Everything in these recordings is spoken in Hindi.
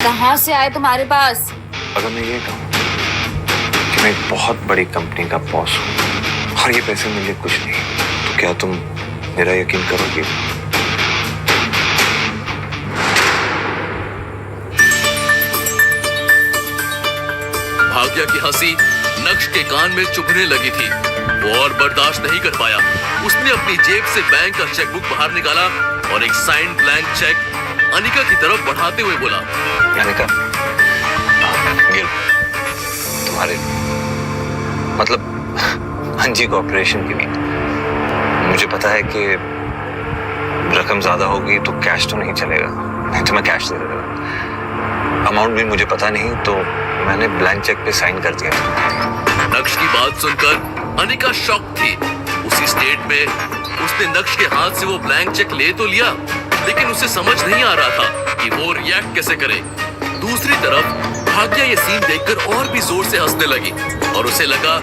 कहाँ से आए तुम्हारे पास? अगर मैं ये कहूँ कि मैं एक बहुत बड़ी कंपनी का बॉस हूँ और ये पैसे मेरे लिए कुछ नहीं, तो क्या तुम मेरा यकीन करोगे? भाग्या की हंसी नक्श के कान में चुभने लगी थी। वो और बर्दाश्त नहीं कर पाया। उसने अपनी जेब से बैंक का चेकबुक बाहर निकाला और एक साइन ब्लैंक चेक अनिका की तरफ बढ़ाते हुए बोला, अनिका, गिल, तुम्हारे मतलब अंजी कॉर्पोरेशन के लिए मुझे पता है कि रकम ज्यादा होगी तो कैश तो नहीं चलेगा, नहीं तो मैं कैश दे दूंगा। अमाउंट भी मुझे पता नहीं तो मैंने ब्लैंक चेक पे साइन कर दिया। नक्श की बात सुनकर अनिका शॉक थी। उसी स्टेट में उसने नक्श के हाथ से वो ब्लैंक चेक ले तो लिया, लेकिन उसे समझ नहीं आ रहा था कि वो रिएक्ट कैसे करे। दूसरी तरफ भाग्या ये सीन देखकर और भी जोर से हंसने लगी और उसे लगा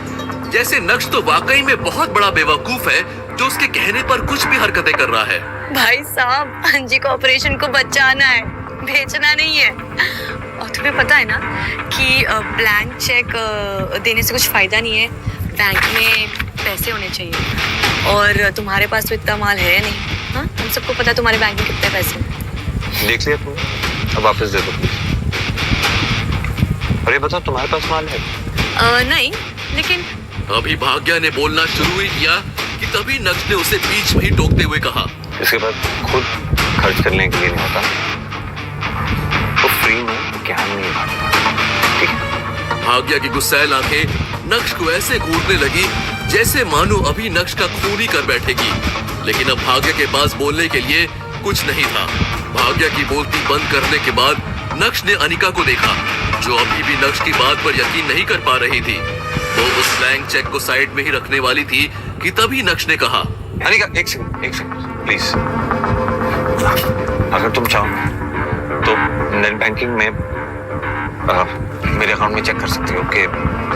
जैसे नक्श तो वाकई में बहुत बड़ा बेवकूफ है जो उसके कहने पर कुछ भी हरकतें कर रहा है। भाई साहब, अंजी कॉर्पोरेशन को बचाना है, बेचना नहीं है। और तुम्हें पता है ना कि ब्लैंक चेक देने से कुछ फायदा नहीं है, बैंक में पैसे होने चाहिए और तुम्हारे पास तो इतना माल है नहीं। हाँ, हम सबको पता है तुम्हारे बैंक में कितने पैसे हैं। देख लिया तुमने, अब वापस दे दो प्लीज। और ये बताओ तुम्हारे पास माल है? नहीं, लेकिन अभी भाग्या ने बोलना शुरू ही किया कि तभी नक्श ने उसे बीच में ही टोकते हुए कहा, इसके बाद खुद खर्च करने के लिए नहीं होता तो फ्री में ज्ञान नहीं मांगता, ठीक है? भाग्या की गुस्सैल आंखें नक्श को ऐसे घूरने लगी जैसे मानो अभी नक्श का खून ही कर बैठेगी। लेकिन अब भाग्या के पास बोलने के लिए कुछ नहीं था। भाग्या की बोलती बंद करने के बाद नक्श ने अनिका को देखा, जो अभी भी नक्श की बात पर यकीन नहीं कर पा रही थी। वो उस ब्लैंक चेक को साइड में ही रखने वाली थी कि तभी नक्श ने कहा, अनिका एक सेकंड प्लीज। अगर तुम चाहो तो नेट बैंकिंग में मेरे अकाउंट में चेक कर सकती हो कि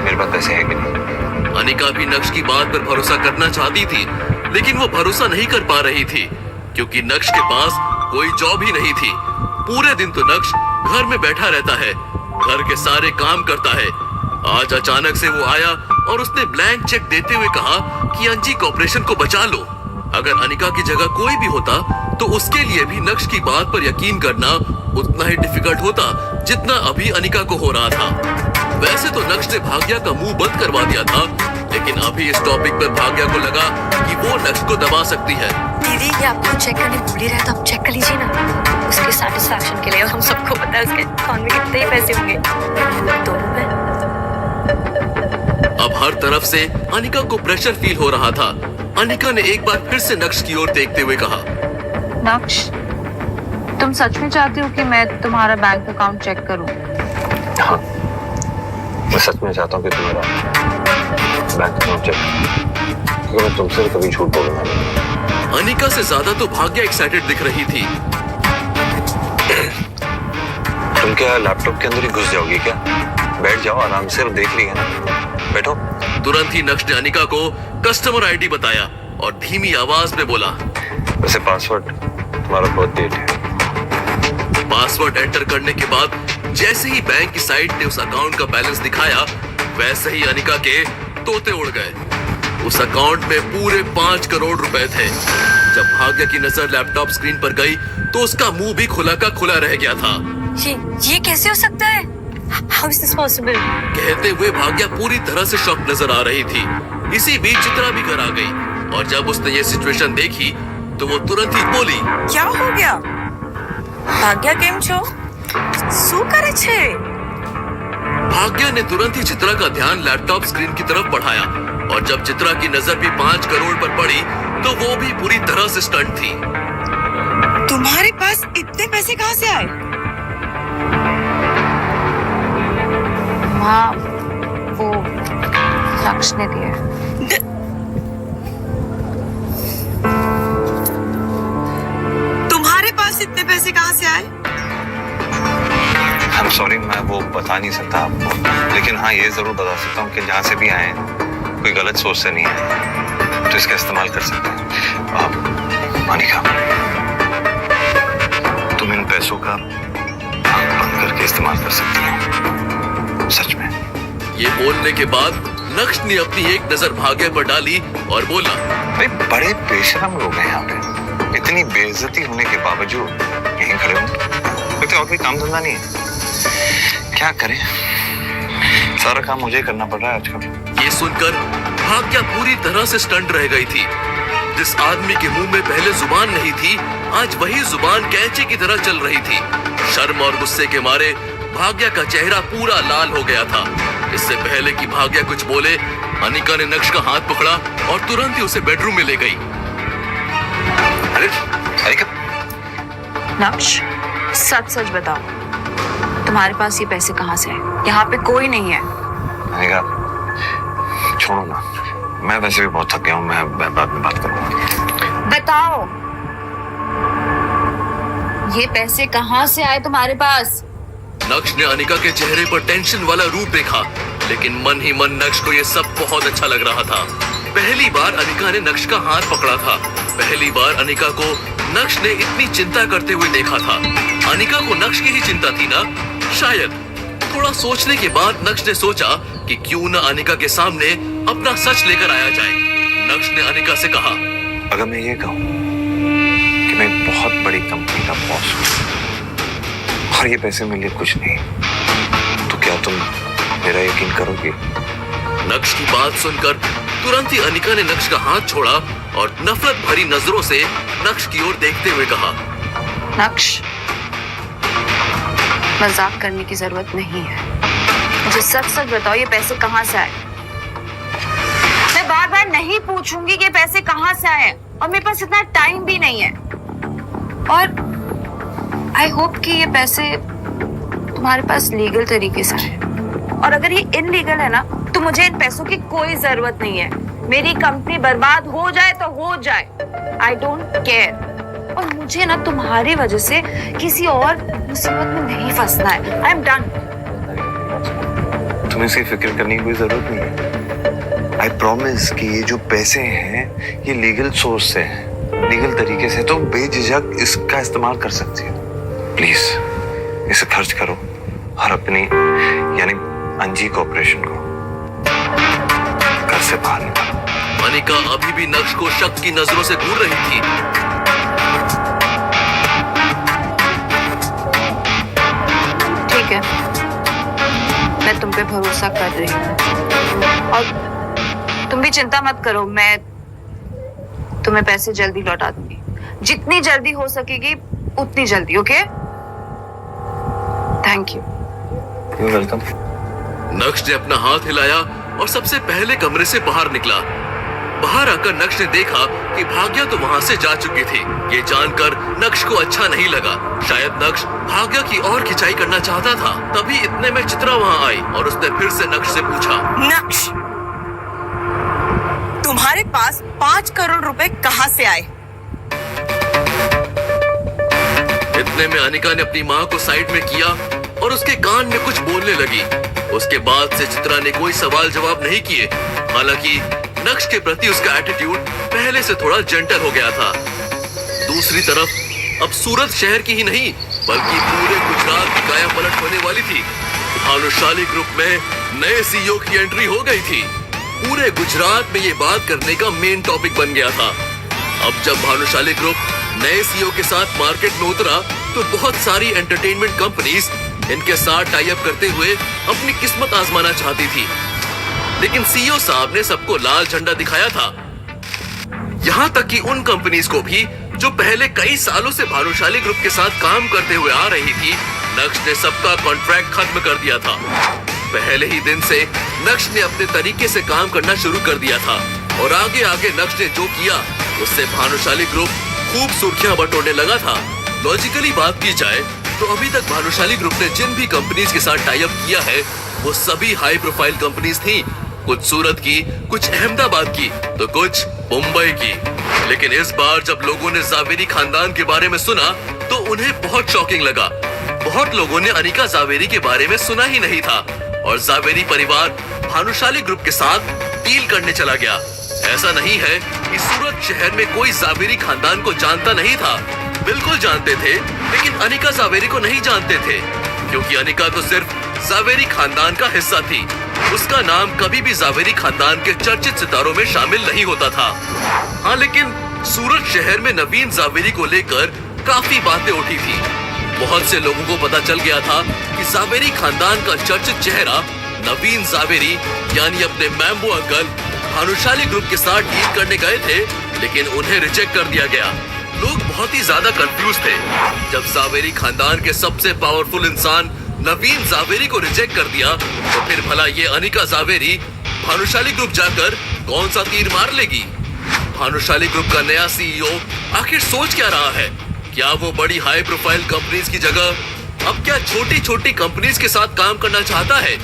मेरे पास पैसे है कि नहीं। अनिका भी नक्श की बात पर भरोसा करना चाहती थी, लेकिन वो भरोसा नहीं कर पा रही थी क्योंकि नक्श के पास कोई जॉब ही नहीं थी। पूरे दिन तो नक्श घर में बैठा रहता है, घर के सारे काम करता है। आज अचानक से वो आया और उसने ब्लैंक चेक देते हुए कहा कि अंजी कॉर्पोरेशन को बचा लो। अगर अनिका की जगह कोई भी होता तो उसके लिए भी नक्श की बात पर यकीन करना उतना ही डिफिकल्ट होता जितना अभी अनिका को हो रहा था। वैसे तो नक्श ने भाग्या का मुंह बंद करवा दिया था, लेकिन अभी इस टॉपिक पर भाग्या को लगा कि वो नक्श को दबा सकती है। दीदी, ये आपको चेक करने भूल ही रहा था, आप चेक कर लीजिए ना, उसके सेटिस्फैक्शन के लिए। और हम सबको पता है उसके अकाउंट में कितने ही पैसे होंगे, 2 रुपए। अब हर तरफ से अनिका को प्रेशर फील हो रहा था। अनिका ने एक बार फिर से नक्श की ओर देखते हुए कहा, नक्श, तुम सच में चाहती हो कि मैं तुम्हारा बैंक अकाउंट चेक करूं? हाँ, मैं सच में चाहता हूँ कि तुम्हारा बैंक अकाउंट चेक, क्योंकि मैं तुमसे कभी झूठ बोलूंगा नहीं। अनिका से ज्यादा तो भाग्या एक्साइटेड दिख रही थी। तुम क्या लैपटॉप के अंदर ही घुस जाओगी क्या? बैठ जाओ आराम से, और देख लिया ना, बैठो। तुरंत ही नक्श ने अनिका को कस्टमर आईडी बताया और धीमी आवाज में बोला, वैसे पासवर्ड तुम्हारा बर्थ डेट है। पासवर्ड एंटर करने के बाद जैसे ही बैंक की साइट ने उस अकाउंट का बैलेंस दिखाया, वैसे ही अनिका के तोते उड़ गए। उस अकाउंट में पूरे 5 करोड़ रुपए थे। जब भाग्य की नजर लैपटॉप स्क्रीन पर गई तो उसका मुंह भी खुला का खुला रह गया था। ये कैसे हो सकता है? How is this possible? कहते हुए भाग्या पूरी तरह से शॉक नजर आ रही थी। इसी बीच चित्रा भी घर आ गई और जब उसने ये सिचुएशन देखी तो वो तुरंत ही बोली, क्या हो गया? भाग्या केम छो? શું કરે છે? भाग्या ने तुरंत ही चित्रा का ध्यान लैपटॉप स्क्रीन की तरफ बढ़ाया और जब चित्रा की नजर भी 5 करोड़ पर पड़ी तो वो भी पूरी तरह से स्टंट थी। तुम्हारे पास इतने पैसे कहाँ से आए? हाँ, वो नक्श ने दिए। तुम्हारे पास इतने पैसे कहाँ से आए? I'm sorry, मैं वो बता नहीं सकता आपको, लेकिन हाँ ये जरूर बता सकता हूँ कि जहाँ से भी आए कोई गलत सोच से नहीं आए, तो इसका इस्तेमाल कर सकते हैं। अनिका, तुम इन पैसों का करके इस्तेमाल कर सकती है, सच में। ये बोलने के बाद नक्श ने अपनी एक नजर भाग्य पर डाली और बोला, भाई बड़े बेशरम लोग हैं यहाँ पे, इतनी बेइज्जती होने के बावजूद यहीं खड़े हों। तो और कोई काम धंधा नहीं है, क्या करें, सारा काम मुझे करना पड़ रहा है आजकल। ये सुनकर भाग्या पूरी तरह से स्टंट रह गई थी। जिस आदमी के मुंह में पहले जुबान नहीं थी, आज वही जुबान कैंची की तरह चल रही थी। शर्म और गुस्से के मारे भाग्या का चेहरा पूरा लाल हो गया था। इससे पहले कि भाग्या कुछ बोले, अनिका ने नक्श का हाथ पकड़ा और तुरंत ही उसे बेडरूम में ले गई। अरे अनिका, नक्श, सच सच बताओ, तुम्हारे पास ये पैसे कहाँ से हैं? यहाँ पे कोई नहीं है। अनिका छोड़ो ना, मैं वैसे भी बहुत थक गया हूँ, मैं बाद में बात करूँगा। बताओ, ये पैसे कहाँ से आए तुम्हारे पास? नक्श ने अनिका के चेहरे पर टेंशन वाला रूप देखा, लेकिन मन ही मन नक्श को ये सब बहुत अच्छा लग रहा था। पहली बार अनिका ने नक्श का हाथ पकड़ा था। पहली बार अनिका को नक्श ने इतनी चिंता करते हुए देखा था। अनिका को नक्श की ही चिंता थी ना? शायद। थोड़ा सोचने के बाद नक्श ने सोचा कि क्यों न अनिका के सामने अपना सच लेकर आया जाए। नक्श ने अनिका से कहा, अगर मैं ये कहूँ कि मैं एक बहुत बड़ी कंपनी का बॉस हूँ और ये पैसे मेरे लिए कुछ नहीं, तो क्या तुम मेरा यकीन करोगे? नक्श की बात सुनकर तुरंत ही अनिका ने नक्श का हाथ छोड़ा और नफरत भरी नजरों से नक्श की ओर देखते हुए कहा, नक्श, मजाक करने की जरूरत नहीं है, मुझे सच सच बताओ, ये पैसे कहाँ से आए? मैं बार बार नहीं पूछूंगी कि पैसे कहाँ से आए, और मेरे पास इतना टाइम भी नहीं है। और आई होप कि ये पैसे तुम्हारे पास लीगल तरीके से आए, और अगर ये इनलीगल है ना, तो मुझे इन पैसों की कोई जरूरत नहीं है। मेरी कंपनी बर्बाद हो जाए तो हो जाए, आई डोंट केयर। और मुझे ना तुम्हारी वजह से किसी और मुसीबत में नहीं फंसना है। I am done. तुम्हें इसकी फिक्र करने की कोई जरूरत नहीं है। आई प्रॉमिस कि ये जो पैसे हैं ये लीगल सोर्स से हैं, लीगल तरीके से, तुम बेझिझक इसका इस्तेमाल कर सकती हो। प्लीज इसे खर्च करो और अपनी यानी अंजी कॉर्पोरेशन को घर से बाहर निकालो। अनिका अभी भी नक्श को शक की नजरों से घूर रही थी। ठीक है, मैं तुम पे भरोसा कर रही हूँ, और तुम भी चिंता मत करो, मैं तुम्हें पैसे जल्दी लौटा दूंगी, जितनी जल्दी हो सकेगी उतनी जल्दी। Okay, thank you. You welcome. नक्श ने अपना हाथ हिलाया और सबसे पहले कमरे से बाहर निकला। बाहर आकर नक्श ने देखा कि भाग्या तो वहां से जा चुकी थी। ये जानकर नक्श को अच्छा नहीं लगा। शायद नक्श भाग्या की और खिंचाई करना चाहता था। तभी इतने में चित्रा वहां आई और उसने फिर से नक्श से पूछा, नक्श, तुम्हारे पास 5 करोड़ रुपए कहाँ से आए? इतने में अनिका ने अपनी माँ को साइड में किया और उसके कान में कुछ बोलने लगी। उसके बाद से चित्रा ने कोई सवाल जवाब नहीं किए। हालांकि नक्श के प्रति उसका एटीट्यूड पहले से थोड़ा जेंटल हो गया था। दूसरी तरफ अब सूरत शहर की ही नहीं बल्कि पूरे गुजरात की काया पलट होने वाली थी। भानुशाली ग्रुप में नए सीईओ की एंट्री हो गई थी। पूरे गुजरात में ये बात करने का मेन टॉपिक बन गया था। अब जब भानुशाली ग्रुप नए सीईओ के साथ मार्केट में उतरा तो बहुत सारी एंटरटेनमेंट कंपनीज इनके साथ टाई अप करते हुए अपनी किस्मत आजमाना चाहती थी। लेकिन सीईओ साहब ने सबको लाल झंडा दिखाया था। यहाँ तक कि उन कंपनीज को भी जो पहले कई सालों से भानुशाली ग्रुप के साथ काम करते हुए आ रही थी, नक्श ने सबका कॉन्ट्रैक्ट खत्म कर दिया था। पहले ही दिन से नक्श ने अपने तरीके से काम करना शुरू कर दिया था और आगे आगे नक्श ने जो किया उससे भानुशाली ग्रुप खूब सुर्खियां बटोरने लगा था। लॉजिकली बात की जाए तो अभी तक भानुशाली ग्रुप ने जिन भी कंपनीज के साथ टाई अप किया है वो सभी हाई प्रोफाइल कंपनीज थी। कुछ सूरत की, कुछ अहमदाबाद की, तो कुछ मुंबई की। लेकिन इस बार जब लोगों ने जावेरी खानदान के बारे में सुना तो उन्हें बहुत शॉकिंग लगा। बहुत लोगों ने अनिका जावेरी के बारे में सुना ही नहीं था और जावेरी परिवार भानुशाली ग्रुप के साथ डील करने चला गया। ऐसा नहीं है कि सूरत शहर में कोई जावेरी खानदान को जानता नहीं था, बिल्कुल जानते थे, लेकिन अनिका जावेरी को नहीं जानते थे। क्योंकि अनिका तो सिर्फ जावेरी खानदान का हिस्सा थी। उसका नाम कभी भी जावेरी खानदान के चर्चित सितारों में शामिल नहीं होता था। हाँ, लेकिन सूरत शहर में नवीन जावेरी को लेकर काफी बातें उठी थी। बहुत से लोगों को पता चल गया था कि जावेरी खानदान का चर्चित चेहरा नवीन जावेरी यानी अपने मैम्बो अंकल भानुशाली ग्रुप के साथ डील करने गए थे, लेकिन उन्हें रिजेक्ट कर दिया गया। लोग बहुत ही ज्यादा कंफ्यूज थे। जब जावेरी खानदान के सबसे पावरफुल इंसान नवीन जावेरी को रिजेक्ट कर दिया, तो फिर भला ये अनिका जावेरी भानुशाली ग्रुप जाकर कौन सा तीर मार लेगी? भानुशाली ग्रुप का नया सीईओ आखिर सोच क्या रहा है? क्या वो बड़ी हाई प्रोफाइल कंपनीज की जगह अब क्या छोटी छोटी कंपनीज के साथ काम करना चाहता है?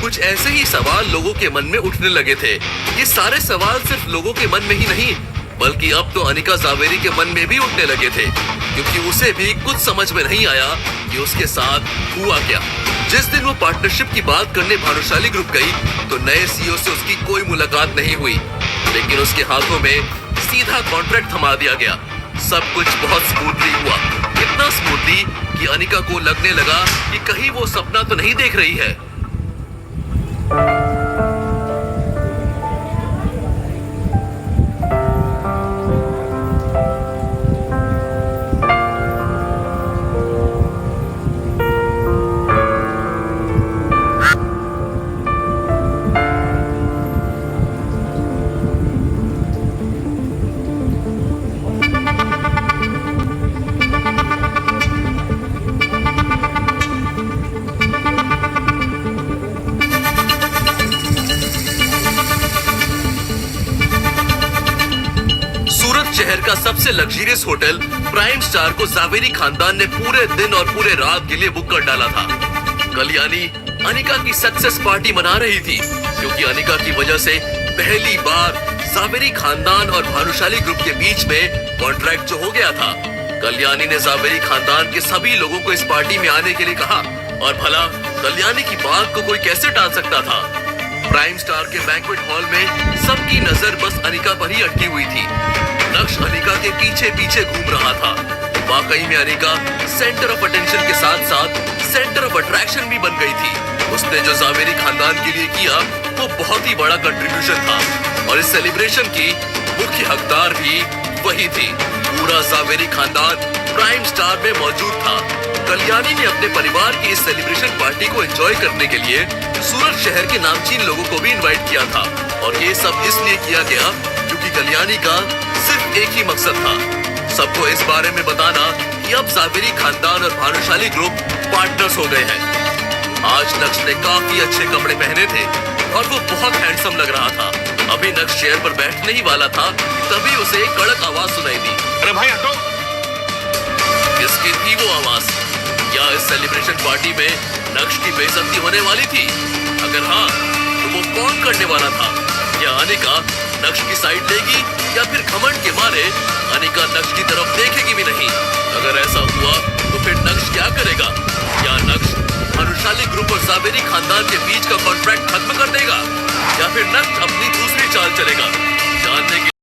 कुछ ऐसे ही सवाल लोगों के मन में उठने लगे थे। ये सारे सवाल सिर्फ लोगों के मन में ही नहीं, बल्कि अब तो अनिका जावेरी के मन में भी उठने लगे थे, क्योंकि उसे भी कुछ समझ में नहीं आया कि उसके साथ हुआ क्या। जिस दिन वो पार्टनरशिप की बात करने भानुशाली ग्रुप गई, तो नए सीईओ से उसकी कोई मुलाकात नहीं हुई, लेकिन उसके हाथों में सीधा कॉन्ट्रैक्ट थमा दिया गया। सब कुछ बहुत स्मूथली हुआ, इतना स्मूथली कि अनिका को लगने लगा कि कहीं वो सपना तो नहीं देख रही है। शहर का सबसे लग्जरियस होटल प्राइम स्टार को जावेरी खानदान ने पूरे दिन और पूरे रात के लिए बुक कर डाला था। कल्याणी अनिका की सक्सेस पार्टी मना रही थी, क्योंकि अनिका की वजह से पहली बार जावेरी खानदान और भानुशाली ग्रुप के बीच में कॉन्ट्रैक्ट जो हो गया था। कल्याणी ने जावेरी खानदान के सभी लोगों को इस पार्टी में आने के लिए कहा, और भला कल्याणी की बात को कोई कैसे टाल सकता था? प्राइम स्टार के बैंक्वेट हॉल में सबकी नजर बस अनिका पर ही अटकी हुई थी। नक्श अनिका के पीछे पीछे घूम रहा था। वाकई में अनिका सेंटर ऑफ अटेंशन के साथ साथ सेंटर ऑफ अट्रैक्शन भी बन गई थी। उसने जो जावेरी खानदान के लिए किया वो बहुत ही बड़ा कंट्रीब्यूशन था, और इस सेलिब्रेशन की मुख्य हकदार भी वही थी। पूरा जावेरी खानदान प्राइम स्टार में मौजूद था। कल्याणी ने अपने परिवार की इस सेलिब्रेशन पार्टी को एंजॉय करने के लिए सूरत शहर के नामचीन लोगों को भी इनवाइट किया था, और ये सब इसलिए किया गया क्योंकि कल्याणी का सिर्फ एक ही मकसद था, सबको इस बारे में बताना कि अब जावेरी खानदान और भानुशाली ग्रुप पार्टनर्स हो गए हैं। आज नक्श ने काफी अच्छे कपड़े पहने थे और वो बहुत हैंडसम लग रहा था। अभी नक्श चेयर पर बैठने ही वाला था, तभी उसे एक कड़क आवाज सुनाई दी। अरे भाई हटो! किसकी थी वो आवाज? क्या इस सेलिब्रेशन पार्टी में नक्श की बेइज्जती होने वाली थी? अगर हाँ, तो वो कौन करने वाला था? क्या अनिका नक्श की साइड लेगी, या फिर घमंड के मारे अनिका नक्श की तरफ देखेगी भी नहीं? अगर ऐसा हुआ तो फिर नक्श क्या करेगा? क्या नक्श भानुशाली ग्रुप और जावेरी खानदान के बीच का कॉन्ट्रैक्ट खत्म कर देगा, या फिर नक्श अपनी दूसरी चाल चलेगा? जानने के